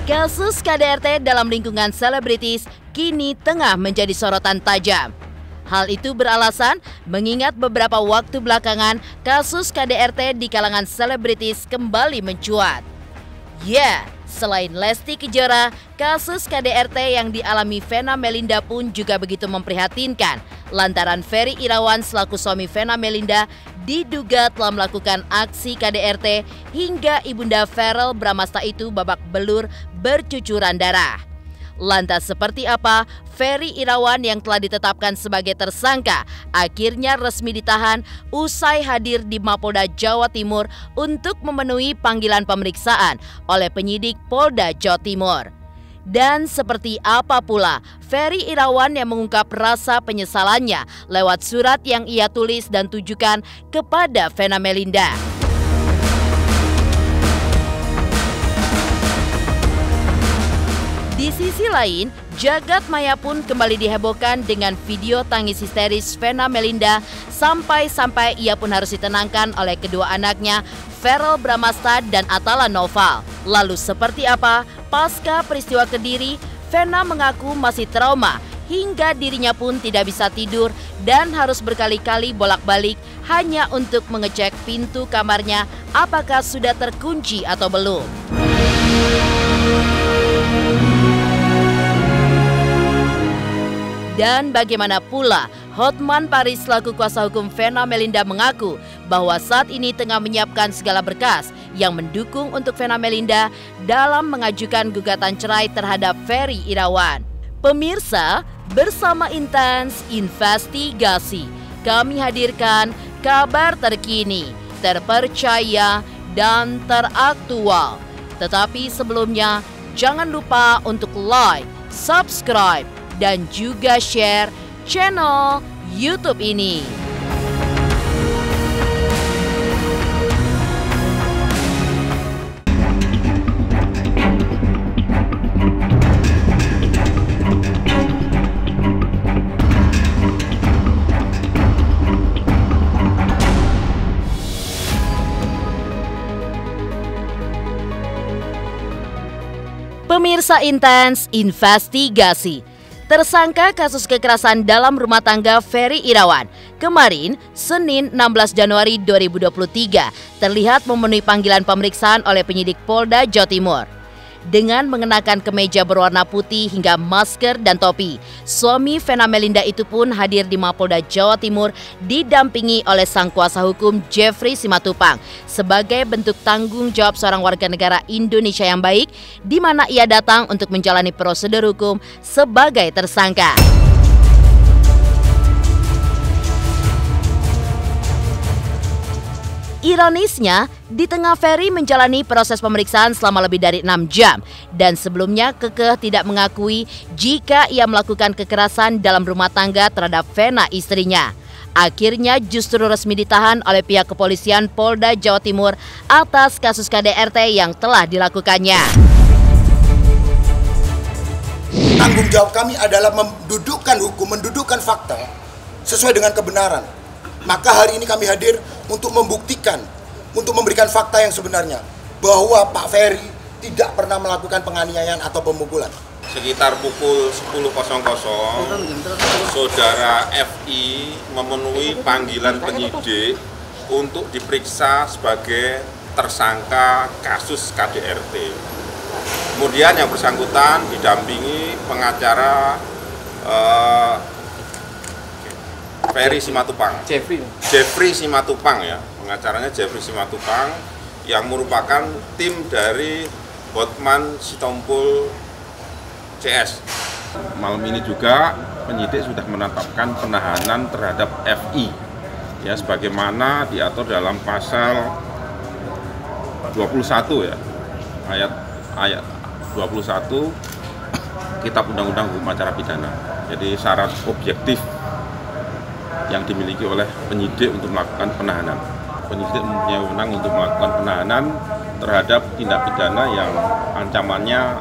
Kasus KDRT dalam lingkungan selebritis kini tengah menjadi sorotan tajam. Hal itu beralasan mengingat beberapa waktu belakangan kasus KDRT di kalangan selebritis kembali mencuat. Ya, selain Lesti Kejora, kasus KDRT yang dialami Vena Melinda pun juga begitu memprihatinkan lantaran Ferry Irawan selaku suami Vena Melinda diduga telah melakukan aksi KDRT hingga ibunda Verrell Bramasta itu babak belur bercucuran darah. Lantas seperti apa Ferry Irawan yang telah ditetapkan sebagai tersangka akhirnya resmi ditahan usai hadir di Mapolda Jawa Timur untuk memenuhi panggilan pemeriksaan oleh penyidik Polda Jawa Timur. Dan seperti apa pula Ferry Irawan yang mengungkap rasa penyesalannya lewat surat yang ia tulis dan tujukan kepada Vena Melinda. Di sisi lain, jagat maya pun kembali dihebohkan dengan video tangis histeris Vena Melinda sampai-sampai ia pun harus ditenangkan oleh kedua anaknya, Verrell Bramasta dan Atala Noval. Lalu seperti apa pasca peristiwa Kediri, Vena mengaku masih trauma hingga dirinya pun tidak bisa tidur dan harus berkali-kali bolak-balik hanya untuk mengecek pintu kamarnya apakah sudah terkunci atau belum. Dan bagaimana pula Hotman Paris selaku kuasa hukum Vena Melinda mengaku bahwa saat ini tengah menyiapkan segala berkas yang mendukung untuk Vena Melinda dalam mengajukan gugatan cerai terhadap Ferry Irawan. Pemirsa, bersama Intens Investigasi, kami hadirkan kabar terkini, terpercaya, dan teraktual. Tetapi sebelumnya, jangan lupa untuk like, subscribe, dan juga share channel YouTube ini. Pemirsa Intens Investigasi, tersangka kasus kekerasan dalam rumah tangga Ferry Irawan kemarin Senin 16 Januari 2023 terlihat memenuhi panggilan pemeriksaan oleh penyidik Polda Jawa Timur. Dengan mengenakan kemeja berwarna putih hingga masker dan topi, suami Vena Melinda itu pun hadir di Mapolda Jawa Timur didampingi oleh sang kuasa hukum Jeffrey Simatupang sebagai bentuk tanggung jawab seorang warga negara Indonesia yang baik, di mana ia datang untuk menjalani prosedur hukum sebagai tersangka. Ironisnya, di tengah Ferry menjalani proses pemeriksaan selama lebih dari 6 jam dan sebelumnya kekeh tidak mengakui jika ia melakukan kekerasan dalam rumah tangga terhadap Vena istrinya. Akhirnya justru resmi ditahan oleh pihak kepolisian Polda Jawa Timur atas kasus KDRT yang telah dilakukannya. Tanggung jawab kami adalah mendudukkan hukum, mendudukkan fakta sesuai dengan kebenaran. Maka hari ini kami hadir untuk membuktikan, untuk memberikan fakta yang sebenarnya bahwa Pak Ferry tidak pernah melakukan penganiayaan atau pemukulan. Sekitar pukul 10.00, Saudara FI memenuhi panggilan penyidik untuk diperiksa sebagai tersangka kasus KDRT. Kemudian yang bersangkutan didampingi pengacara Ferry Simatupang, Jeffrey Simatupang ya, pengacaranya Jeffrey Simatupang yang merupakan tim dari Hotman Sitompul CS. Malam ini juga penyidik sudah menetapkan penahanan terhadap FI ya, sebagaimana diatur dalam pasal 21 ya, ayat 21 Kitab Undang-Undang Hukum Acara Pidana. Jadi syarat objektif yang dimiliki oleh penyidik untuk melakukan penahanan. Penyidik mempunyai wewenang untuk melakukan penahanan terhadap tindak pidana yang ancamannya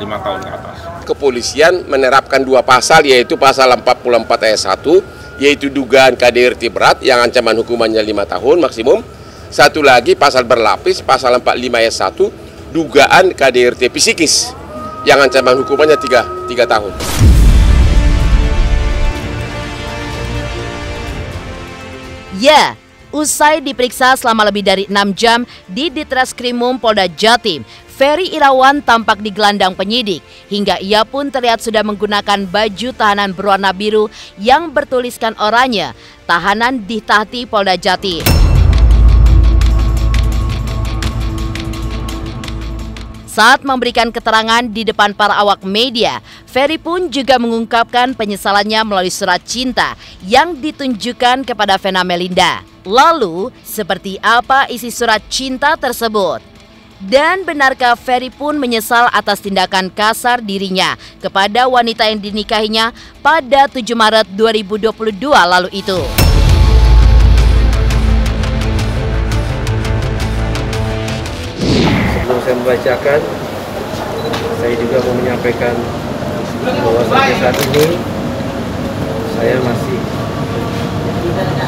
5 tahun ke atas. Kepolisian menerapkan 2 pasal, yaitu pasal 44 ayat 1, yaitu dugaan KDRT berat yang ancaman hukumannya 5 tahun maksimum. Satu lagi pasal berlapis, pasal 45 ayat 1, dugaan KDRT psikis yang ancaman hukumannya 3 tahun. Ya, usai diperiksa selama lebih dari 6 jam di Ditreskrimum Polda Jatim, Ferry Irawan tampak digelandang penyidik hingga ia pun terlihat sudah menggunakan baju tahanan berwarna biru yang bertuliskan oranye, tahanan Ditahti Polda Jatim. Saat memberikan keterangan di depan para awak media, Ferry pun juga mengungkapkan penyesalannya melalui surat cinta yang ditunjukkan kepada Vena Melinda. Lalu, seperti apa isi surat cinta tersebut? Dan benarkah Ferry pun menyesal atas tindakan kasar dirinya kepada wanita yang dinikahinya pada 7 Maret 2022 lalu itu? Sebelum saya membacakan, saya juga mau menyampaikan bahwa sampai saat ini saya masih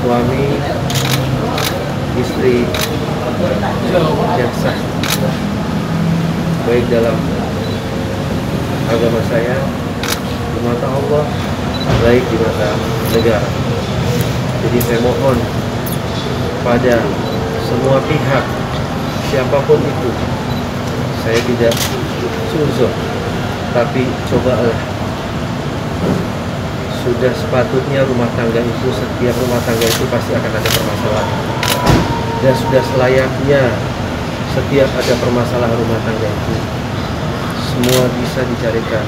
suami istri yang sah, baik dalam agama saya, di mata Allah, baik di mata negara. Jadi saya mohon pada semua pihak, siapapun itu, saya tidak suzon, tapi cobalah. Sudah sepatutnya rumah tangga itu, setiap rumah tangga itu pasti akan ada permasalahan. Dan sudah selayaknya setiap ada permasalahan rumah tangga itu, semua bisa dicarikan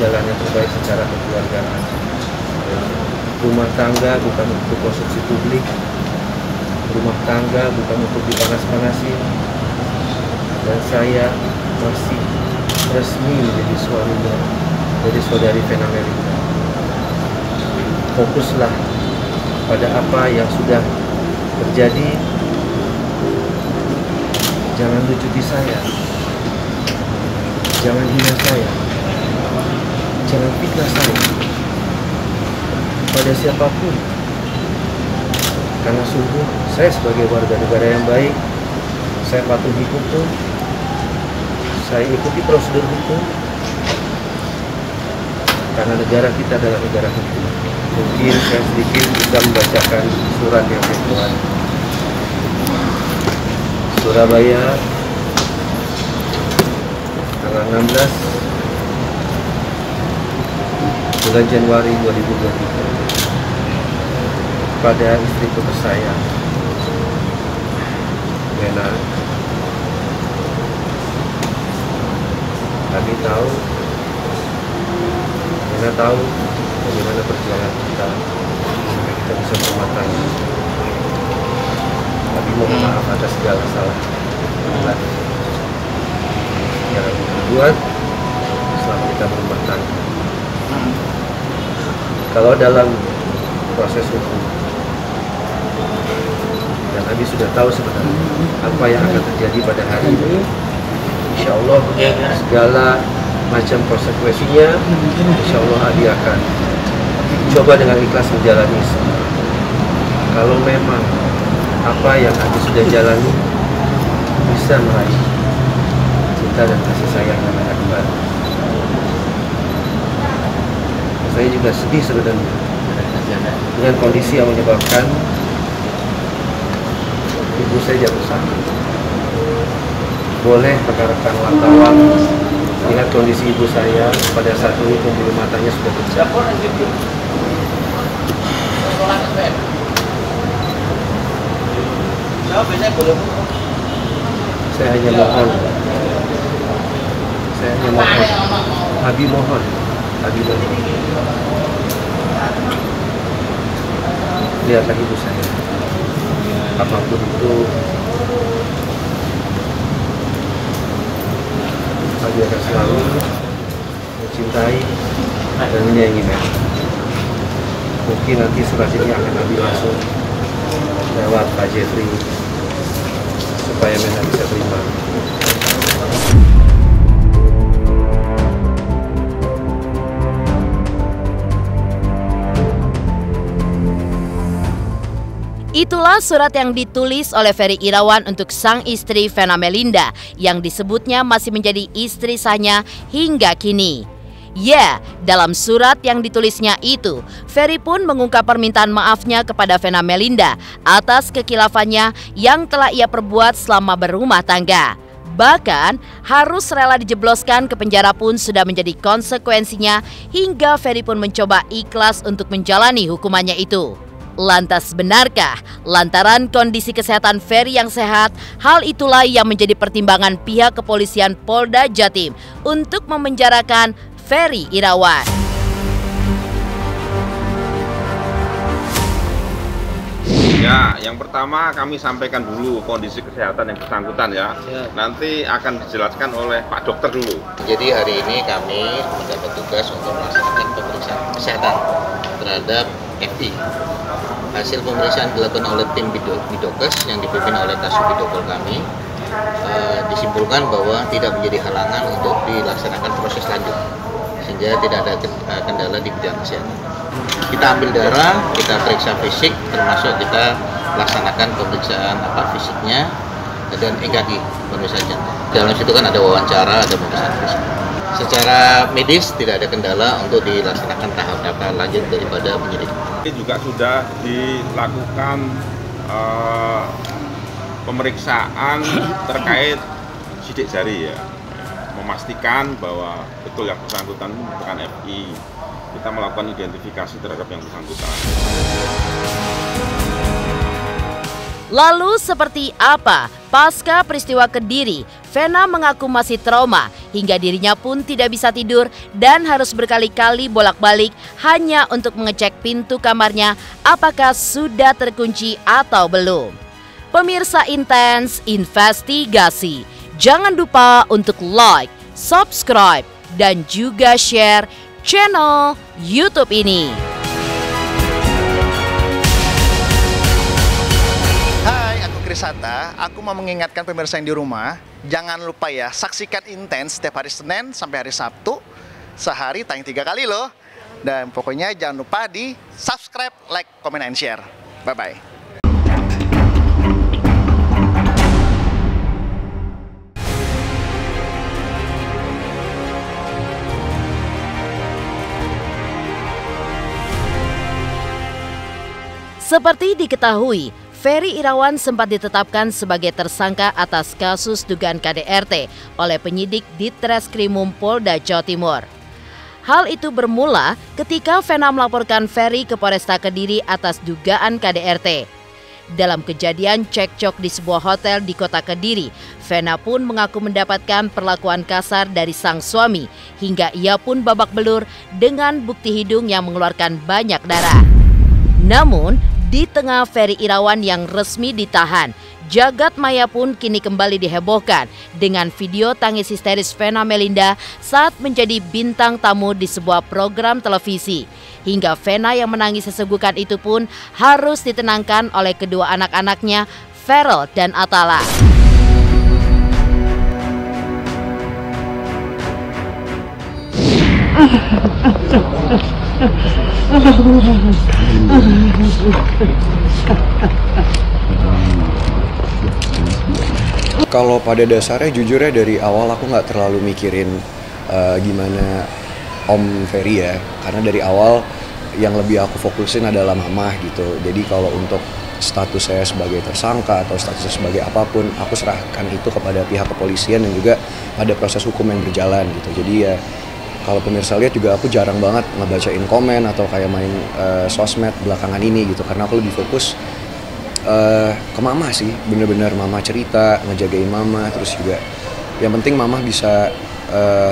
jalan yang terbaik secara kekeluargaan. Rumah tangga bukan untuk konsumsi publik, rumah tangga bukan untuk dipanas-panasin. Dan saya masih resmi menjadi suaminya, jadi saudari Vena Melinda. Fokuslah pada apa yang sudah terjadi. Jangan lucuti saya, jangan hina saya, jangan fitnah saya pada siapapun. Karena sungguh saya sebagai warga negara yang baik, saya patuhi hukum, saya ikuti prosedur hukum, karena negara kita adalah negara hukum. Mungkin saya sedikit bisa membacakan surat yang saya buat. Surabaya, tanggal 16 bulan Januari 2023, pada istriku tersayang, Vena. Kami tahu, Vena tahu bagaimana perjalanan kita sampai kita bisa berumah tangga. Tapi mohon maaf atas segala salah yang dibuat selama kita berumah tangga. Kalau dalam proses hukum, dan Abi sudah tahu sebenarnya apa yang akan terjadi pada hari ini, insya Allah segala macam konsekuensinya, insya Allah Abi akan coba dengan ikhlas menjalani semua. Kalau memang apa yang Abi sudah jalani bisa meraih cinta dan kasih sayang yang anak kembali. Saya juga sedih sebenarnya dengan kondisi yang menyebabkan ibu saya jatuh sakit. Boleh rekan-rekan wartawan lihat kondisi ibu saya pada saat ini, pembuluh matanya sudah pecah. Saya hanya mohon, Abi mohon, lihatlah ibu saya, apapun itu, Abi akan selalu mencintai dan menyayangi Vena. Mungkin nanti surat ini akan Abi langsung lewat Pak Jeffrey supaya Vena bisa terima. Itulah Itulah surat yang ditulis oleh Ferry Irawan untuk sang istri Vena Melinda yang disebutnya masih menjadi istri sahnya hingga kini. Ya, dalam surat yang ditulisnya itu, Ferry pun mengungkap permintaan maafnya kepada Vena Melinda atas kekilafannya yang telah ia perbuat selama berumah tangga. Bahkan, harus rela dijebloskan ke penjara pun sudah menjadi konsekuensinya hingga Ferry pun mencoba ikhlas untuk menjalani hukumannya itu. Lantas benarkah lantaran kondisi kesehatan Ferry yang sehat, hal itulah yang menjadi pertimbangan pihak kepolisian Polda Jatim untuk memenjarakan Ferry Irawan? Ya, yang pertama kami sampaikan dulu kondisi kesehatan yang bersangkutan ya. Nanti akan dijelaskan oleh Pak Dokter dulu. Jadi hari ini kami mendapat tugas untuk melaksanakan pemeriksaan kesehatan terhadap FI. Hasil pemeriksaan dilakukan oleh tim Bidokes yang dipimpin oleh Kasubidokol kami, disimpulkan bahwa tidak menjadi halangan untuk dilaksanakan proses lanjut, sehingga tidak ada kendala di bidang kesehatan. Kita ambil darah, kita periksa fisik, termasuk kita laksanakan pemeriksaan fisiknya dan EKG, pemeriksaan jantung. Dalam situ kan ada wawancara, ada pemeriksaan fisik. Secara medis tidak ada kendala untuk dilaksanakan tahap-tahap lanjut daripada penyidik. Ini juga sudah dilakukan pemeriksaan terkait sidik jari ya, memastikan bahwa betul yang bersangkutan bukan FI. Kita melakukan identifikasi terhadap yang bersangkutan. Lalu seperti apa pasca peristiwa Kediri? Vena mengaku masih trauma hingga dirinya pun tidak bisa tidur dan harus berkali-kali bolak-balik hanya untuk mengecek pintu kamarnya apakah sudah terkunci atau belum. Pemirsa Intens Investigasi, jangan lupa untuk like, subscribe, dan juga share channel YouTube ini. Sata, aku mau mengingatkan pemirsa yang di rumah, jangan lupa ya, saksikan Intens setiap hari Senin sampai hari Sabtu, sehari tayang 3 kali loh. Dan pokoknya jangan lupa di subscribe, like, comment, and share. Bye-bye. Seperti diketahui, Ferry Irawan sempat ditetapkan sebagai tersangka atas kasus dugaan KDRT oleh penyidik Ditreskrimum Polda Jawa Timur. Hal itu bermula ketika Vena melaporkan Ferry ke Polresta Kediri atas dugaan KDRT. Dalam kejadian cekcok di sebuah hotel di kota Kediri, Vena pun mengaku mendapatkan perlakuan kasar dari sang suami hingga ia pun babak belur dengan bukti hidung yang mengeluarkan banyak darah. Namun, di tengah Ferry Irawan yang resmi ditahan, jagat maya pun kini kembali dihebohkan dengan video tangis histeris Vena Melinda saat menjadi bintang tamu di sebuah program televisi. Hingga Vena yang menangis sesegukan itu pun harus ditenangkan oleh kedua anak-anaknya, Ferel dan Atala. Kalau pada dasarnya jujurnya dari awal aku nggak terlalu mikirin gimana Om Ferry ya, karena dari awal yang lebih aku fokusin adalah mama gitu. Jadi kalau untuk status saya sebagai tersangka atau status saya sebagai apapun, aku serahkan itu kepada pihak kepolisian dan juga pada proses hukum yang berjalan gitu. Jadi ya kalau pemirsa lihat juga aku jarang banget ngebacain komen atau kayak main sosmed belakangan ini gitu, karena aku lebih fokus ke mama sih, bener-bener mama cerita, ngejagain mama, terus juga yang penting mama bisa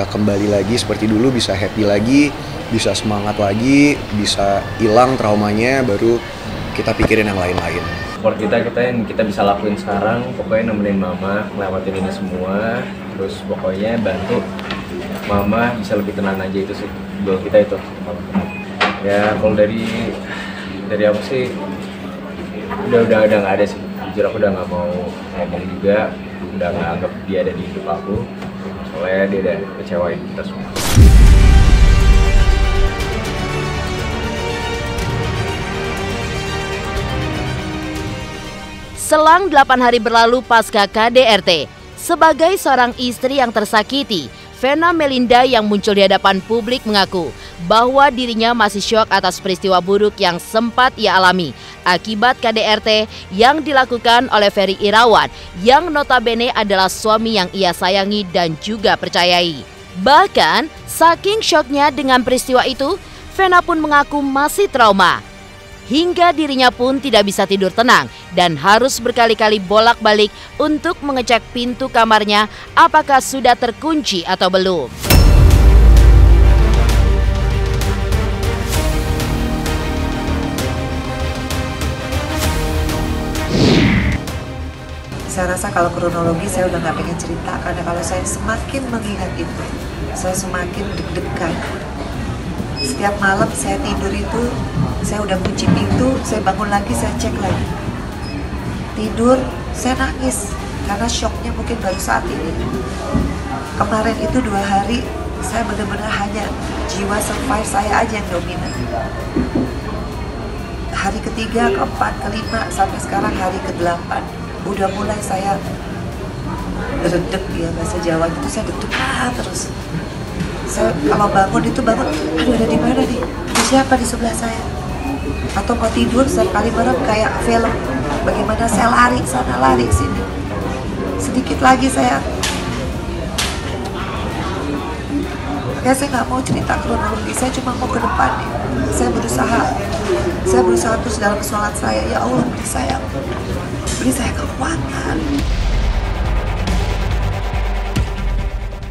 kembali lagi seperti dulu, bisa happy lagi, bisa semangat lagi, bisa hilang traumanya, baru kita pikirin yang lain-lain. Support kita yang kita bisa lakuin sekarang, pokoknya nemenin mama ngelewatin ini semua, terus pokoknya bantu mama bisa lebih tenang aja, itu sih goal kita itu. Ya kalau dari aku sih udah nggak ada sih, jujur aku udah nggak mau ngomong juga, udah nggak anggap dia ada di hidup aku, soalnya dia udah kecewain kita semua. Selang 8 hari berlalu pasca KDRT, sebagai seorang istri yang tersakiti, Vena Melinda yang muncul di hadapan publik mengaku bahwa dirinya masih syok atas peristiwa buruk yang sempat ia alami akibat KDRT yang dilakukan oleh Ferry Irawan yang notabene adalah suami yang ia sayangi dan juga percayai. Bahkan, saking syoknya dengan peristiwa itu, Vena pun mengaku masih trauma. Hingga dirinya pun tidak bisa tidur tenang dan harus berkali-kali bolak-balik untuk mengecek pintu kamarnya apakah sudah terkunci atau belum. Saya rasa kalau kronologi saya udah nggak pengen cerita, karena kalau saya semakin mengingat itu, saya semakin deg-degan. Setiap malam saya tidur itu, saya udah kunci pintu, saya bangun lagi, saya cek lagi. Tidur, saya nangis, karena syoknya mungkin baru saat ini. Kemarin itu 2 hari, saya benar-benar hanya jiwa survive saya aja yang dominan. Hari ketiga, keempat, kelima, sampai sekarang hari ke-8. Udah mulai saya deg-deg ya, bahasa Jawa gitu, saya deg-degan terus. Saya kalau bangun itu aduh ada di mana nih? Ada siapa di sebelah saya? Atau mau tidur sekali malam kayak film. Bagaimana saya lari sana lari sini. Sedikit lagi saya nggak mau cerita kronologi, saya cuma mau ke depan nih. Saya berusaha terus dalam sholat saya, ya Allah beri saya kekuatan.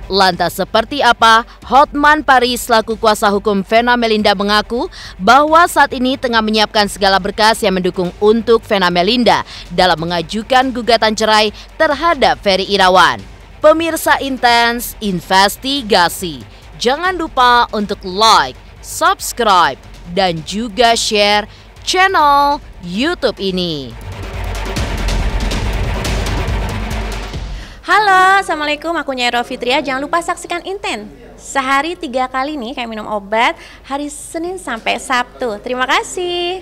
Lantas seperti apa Hotman Paris selaku kuasa hukum Vena Melinda mengaku bahwa saat ini tengah menyiapkan segala berkas yang mendukung untuk Vena Melinda dalam mengajukan gugatan cerai terhadap Ferry Irawan. Pemirsa Intens Investigasi, jangan lupa untuk like, subscribe, dan juga share channel YouTube ini. Halo, Assalamualaikum, aku Nyai Fitria. Jangan lupa saksikan Inten. Sehari 3 kali nih kayak minum obat, hari Senin sampai Sabtu. Terima kasih.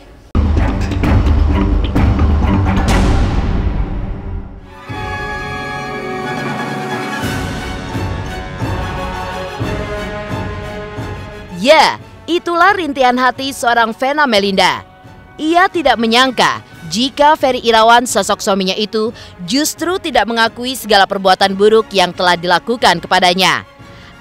Ya, itulah rintihan hati seorang Vena Melinda. Ia tidak menyangka jika Ferry Irawan, sosok suaminya itu, justru tidak mengakui segala perbuatan buruk yang telah dilakukan kepadanya.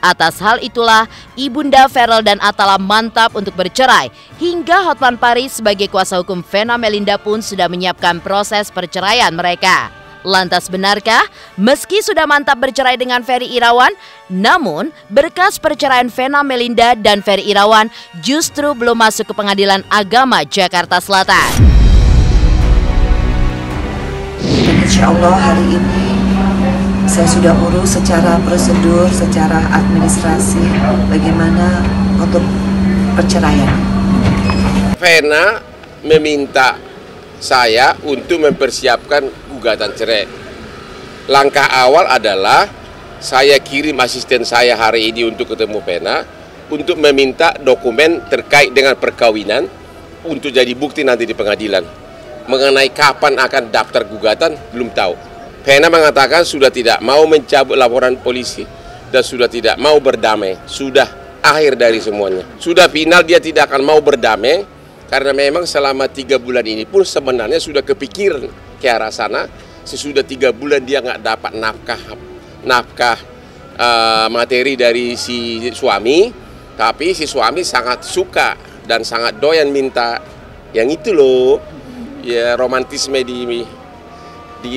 Atas hal itulah, Ibunda Ferel dan Atala mantap untuk bercerai, hingga Hotman Paris sebagai kuasa hukum Vena Melinda pun sudah menyiapkan proses perceraian mereka. Lantas benarkah, meski sudah mantap bercerai dengan Ferry Irawan, namun berkas perceraian Vena Melinda dan Ferry Irawan justru belum masuk ke Pengadilan Agama Jakarta Selatan? Insya Allah hari ini saya sudah urus secara prosedur, secara administrasi bagaimana untuk perceraian. Vena meminta saya untuk mempersiapkan gugatan cerai. Langkah awal adalah saya kirim asisten saya hari ini untuk ketemu Vena untuk meminta dokumen terkait dengan perkawinan untuk jadi bukti nanti di pengadilan. Mengenai kapan akan daftar gugatan, belum tahu. Vena mengatakan sudah tidak mau mencabut laporan polisi dan sudah tidak mau berdamai. Sudah akhir dari semuanya. Sudah final dia tidak akan mau berdamai karena memang selama 3 bulan ini pun sebenarnya sudah kepikiran ke arah sana. Sesudah 3 bulan dia nggak dapat nafkah materi dari si suami, tapi si suami sangat suka dan sangat doyan minta yang itu loh. Ya romantisme di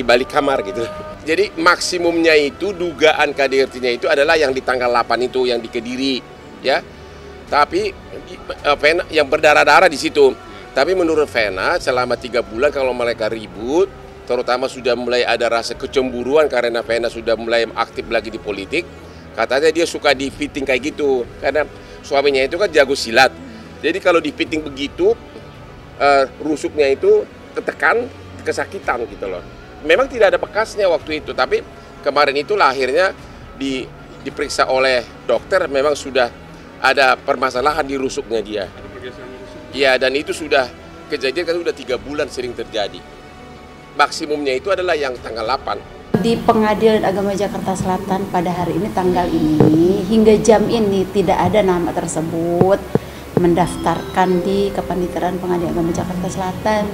balik kamar gitu. Jadi maksimumnya itu dugaan KDRT-nya itu adalah yang di tanggal 8 itu yang di Kediri ya. Tapi Vena yang berdarah-darah di situ. Tapi menurut Vena selama 3 bulan kalau mereka ribut, terutama sudah mulai ada rasa kecemburuan karena Vena sudah mulai aktif lagi di politik, katanya dia suka di fitting kayak gitu karena suaminya itu kan jago silat. Jadi kalau di fitting begitu rusuknya itu ketekan, kesakitan gitu loh. Memang tidak ada bekasnya waktu itu, tapi kemarin itulah akhirnya diperiksa oleh dokter, memang sudah ada permasalahan di rusuknya dia. Iya, dan itu sudah kejadian kan sudah 3 bulan sering terjadi. maksimumnya itu adalah yang tanggal 8. Di Pengadilan Agama Jakarta Selatan pada hari ini tanggal ini hingga jam ini tidak ada nama tersebut mendaftarkan di Kepanitiaan Pengadilan Agama Jakarta Selatan.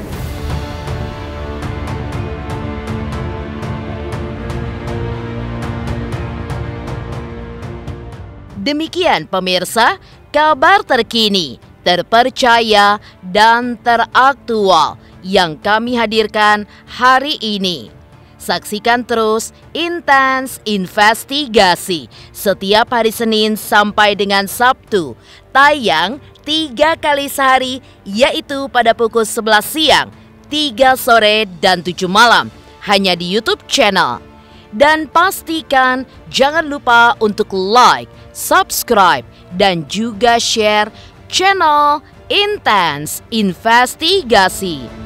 Demikian pemirsa, kabar terkini, terpercaya, dan teraktual yang kami hadirkan hari ini. Saksikan terus Intens Investigasi setiap hari Senin sampai dengan Sabtu, tayang 3 kali sehari, yaitu pada pukul 11 siang, 3 sore, dan 7 malam, hanya di YouTube channel. Dan pastikan jangan lupa untuk like, subscribe, dan juga share channel Intens Investigasi.